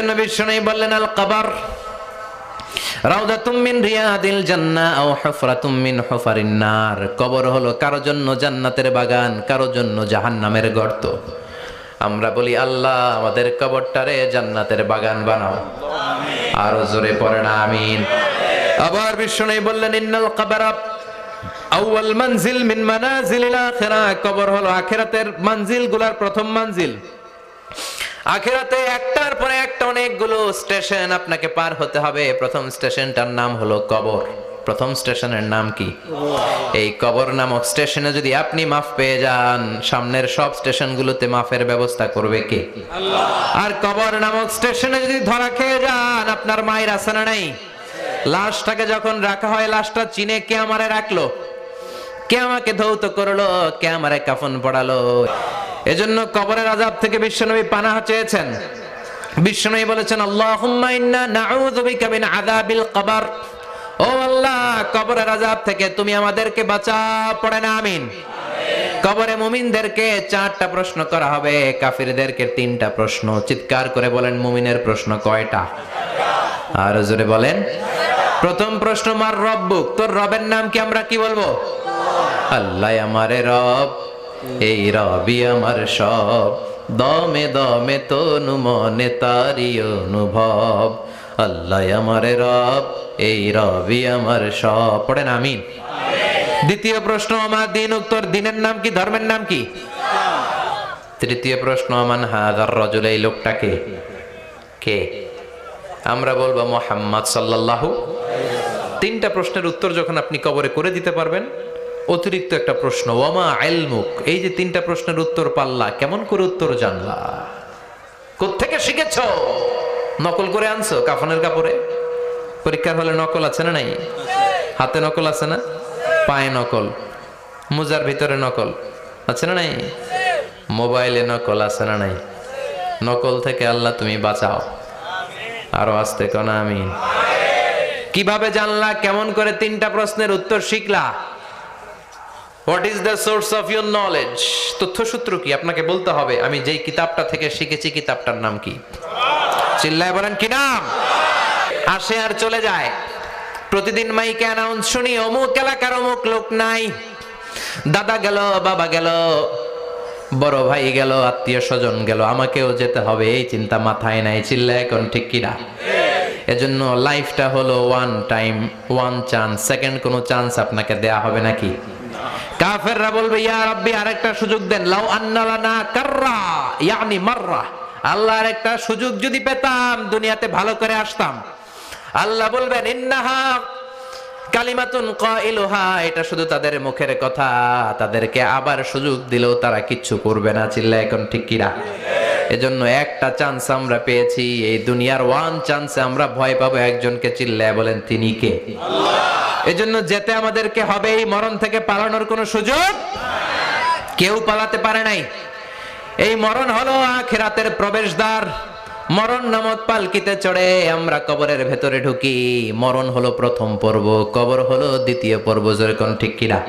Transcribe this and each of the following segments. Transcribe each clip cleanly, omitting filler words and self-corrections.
এজন্য বিশ্বনবী বললেন আল কবর রাউদাতুম মিন রিয়াদিল জান্নাহ আও হুফরাতুম মিন হুফারিন নার। কবর হলো কারো জন্য জান্নাতের বাগান, কারো জন্য জাহান্নামের গর্ত। আমরা বলি আল্লাহ আমাদের কবরটারে জান্নাতের বাগান বানাও, আরো জোরে পড়েন আমিন। আবার বিশ্বনবী বললেন ইন্নাল কবরা আউয়াল মানজিল মিন মানাজিলিল আখিরাহ। কবর হলো আখিরাতের মঞ্জিলগুলোর প্রথম মঞ্জিল। আখিরাতে একটার পরে একটা অনেকগুলো স্টেশন আপনাকে পার হতে হবে। প্রথম স্টেশনটার নাম হলো কবর। প্রথম স্টেশনের নাম কি? এই কবর নামক স্টেশনে যদি আপনি মাফ পেয়ে যান, সামনের সব স্টেশনগুলোতে মাফের ব্যবস্থা করবে কে? আল্লাহ। আর কবর নামক স্টেশনে যদি ধরা খেয়ে যান, আপনার মায়ের আছে না নাই? লাশটাকে যখন রাখা হয়, লাশটা চিনে কে আমারে রাখলো, কে আমাকে ধৌত করলো, কে আমারে কাফন পড়ালো। এজন্য কবরের আযাব থেকে বিশ্বনবী পানাহ চেয়েছেন। বিশ্বনবী বলেছেন আল্লাহুম্মা ইন্না নাউযু বিকা মিন আযাবিল কবর। ও আল্লাহ, কবরের আযাব থেকে তুমি আমাদেরকে বাঁচাও, পড়েন আমিন। কবরে মুমিনদেরকে 4টা প্রশ্ন করা হবে, কাফিরদেরকে 3টা প্রশ্ন। চিৎকার করে বলেন মুমিনের প্রশ্ন কয়টা? আর জোরে বলেন। প্রথম প্রশ্ন মার রব্বুক, তোর রবের নাম কি? আমরা কি বলবো? আল্লাহ আমারে রব, এই রবি আমার সব, দমে দমে তনু মনে তারি অনুভব। আল্লাহ আমারে রব, এই রবি আমার সব, পড়েন আমিন। দ্বিতীয় প্রশ্ন আমার দিন, উত্তর দিনের নাম কি, ধর্মের নাম কি? তৃতীয় প্রশ্ন আমান হাযার রাজুল, এই লোকটাকে কে? আমরা বলবো মুহাম্মদ সাল্লাল্লাহু। 3টা প্রশ্নের উত্তর যখন আপনি কবরে করে দিতে পারবেন, অতিরিক্ত একটা প্রশ্ন ওয়ামা ইলমুক, এই যে 3টা প্রশ্নের উত্তর পাল্লা, কেমন করে উত্তর জানলা? কোত্থেকে শিখেছো? নকল করে আনছো কাফনের কাপড়ে? পরীক্ষার হলে নকল আছে না নাই? হাতে নকল আছে না? পায়ে নকল, মোজার ভিতরে নকল আছে না নাই? মোবাইলে নকল আছে না নাই? নকল থেকে আল্লাহ তুমি বাঁচাও। আরো আস্তে কোন আমিন। কিভাবে জানলা? কেমন করে 3টা প্রশ্নের উত্তর শিখলা? What is the source of your knowledge? তথ্যসূত্র কি? আপনাকে বলতে হবে আমি যেই কিতাবটা থেকে শিখেছি কিতাবটার নাম কি? চিল্লায় বলেন কি নাম? আসে আর চলে যায়। প্রতিদিন মাইকে অ্যানাউন্স শুনি অমুক এলাকার অমুক লোক নাই। দাদা গেল, বাবা গেল, বড় ভাই গেল, আত্মীয় স্বজন গেল, আমাকেও যেতে হবে, এই চিন্তা মাথায় নাই। চিল্লায় এখন ঠিক কিনা? এজন্য লাইফটা হলো one time, one chance. Second কোনো চান্স আপনাকে দেয়া হবে নাকি? কাফেররা বলবে ইয়া রাব্বি আরেকটা সুযোগ দেন, লাউ আন্না লানা কাররা ইয়ানি মাররা। আল্লাহ আরেকটা সুযোগ যদি পেতাম দুনিয়াতে ভালো করে আসতাম। আল্লাহ বলবেন ইন্নাহা কালিমাতুন কাইলুহা, এটা শুধু তাদের মুখের কথা, তাদেরকে আবার সুযোগ দিলেও তারা কিচ্ছু করবে না। চিল্লা এখন ঠিক কিনা? এজন্য একটা চান্স আমরা পেয়েছি, এই দুনিয়ার ওয়ান চান্সে আমরা ভয় পাবো একজনকে। চিল্লায় বলেন তিনি কে? আল্লাহ। এজন্য যেতে আমাদেরকে হবে। এই মরণ থেকে পালানোর কোনো সুযোগ কেউ পালাতে পারে নাই। এই মরণ হলো আখিরাতের প্রবেশদ্বার। মরণ নামক পালকিতে চড়ে আমরা কবরের ভেতরে ঢুকি। মরণ হলো প্রথম পর্ব, কবর হলো দ্বিতীয় পর্ব। যেরকম ঠিক কিনা?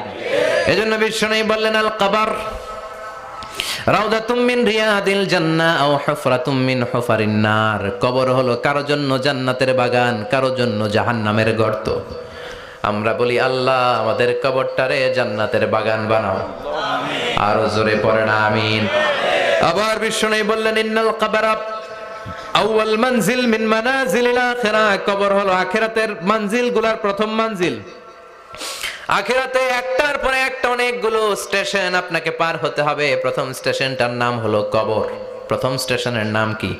এজন্য বিশ্বনবী বললেন আল কবর রাউদাতুম মিন রিয়াদিল জান্নাহ আও হুফরাতুম মিন হুফারিন নার। কবর হলো কারো জন্য জান্নাতের বাগান, কারো জন্য জাহান্নামের গর্ত। আমরা বলি আল্লাহ আমাদের কবরটারে জান্নাতের বাগান বানাও, আরো জোরে পড়েন আমিন। আবার বিশ্বনবী বললেন ইন্নাল কবরা আউয়াল মানজিল মিন মানাজিলিল আখিরাহ। কবর হলো আখিরাতের মঞ্জিলগুলোর প্রথম মঞ্জিল। আখিরাতে একটার পরে একটা অনেকগুলো স্টেশন আপনাকে পার হতে হবে। প্রথম স্টেশনটার নাম হলো কবর। প্রথম স্টেশনের নাম কি?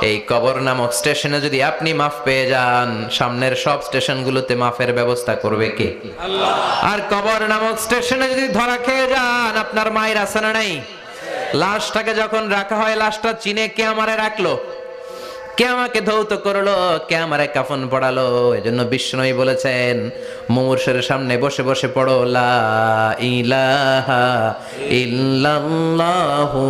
এই কবর নামক স্টেশনে যদি আপনি মাফ পেয়ে যান, সামনের সব স্টেশনগুলোতে মাফের ব্যবস্থা করবে কে? আল্লাহ। আর কবর নামক স্টেশনে যদি ধরা খেয়ে যান, আপনার মায়ের আছে না নাই? লাশটাকে যখন রাখা হয়, লাশটা চিনে কে আমারে রাখলো, কে আমাকে ধৌত করলো, কে আমারে কাফন পড়ালো। এজন্য বিশ্বনবী বলেছেন মুমূর্ষের সামনে বসে বসে পড়ো লা ইলাহা ইল্লাল্লাহু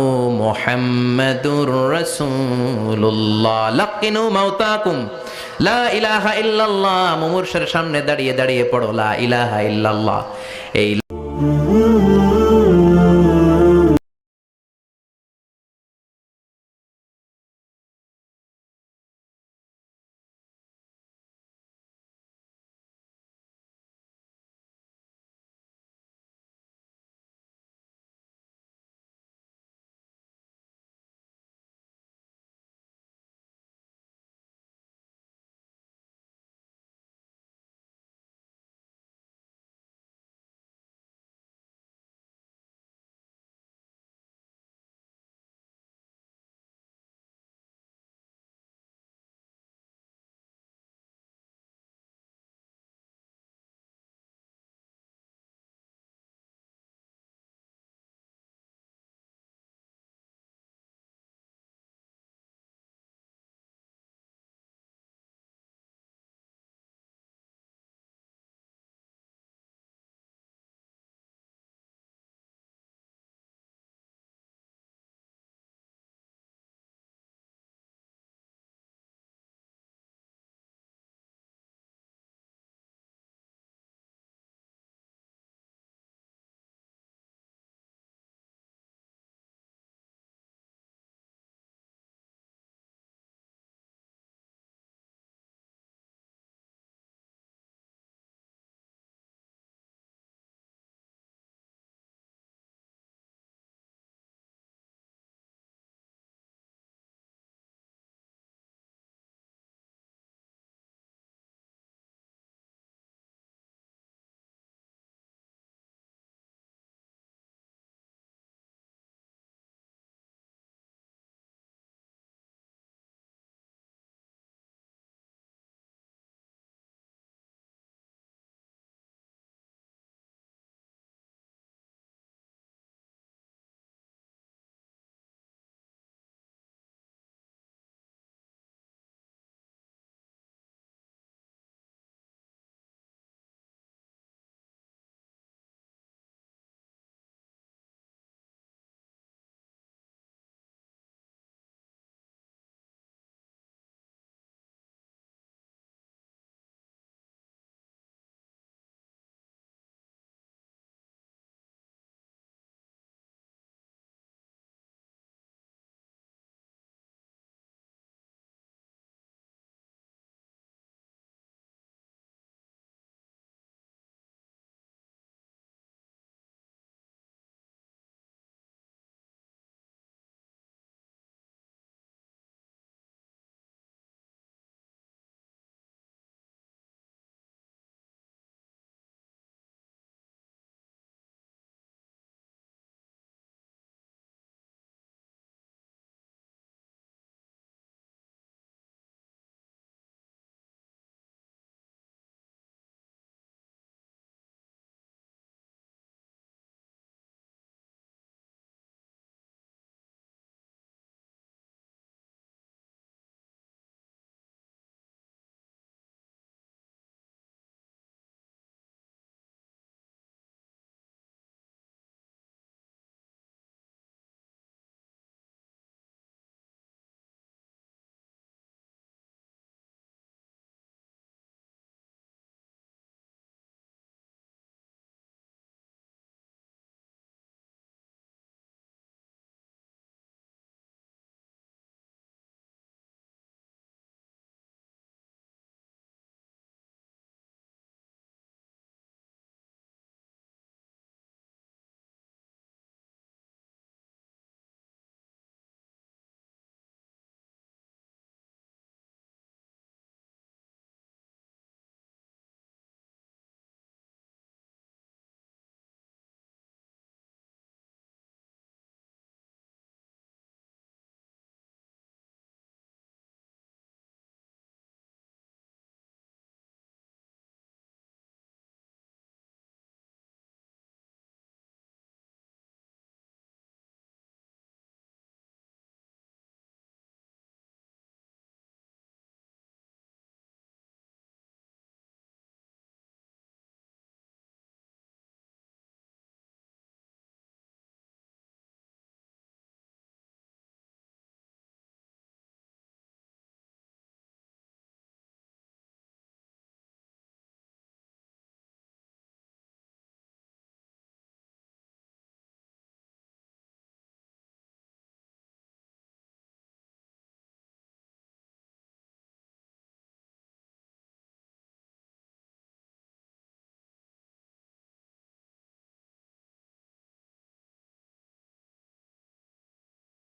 মুহাম্মাদুর রাসূলুল্লাহ। লাকিনু মাউতাকুম লা ইলাহা ইল্লাল্লাহ। মুমূর্ষের সামনে দাঁড়িয়ে দাঁড়িয়ে পড়ো লা ইলাহা ইল্লাল্লাহ। এই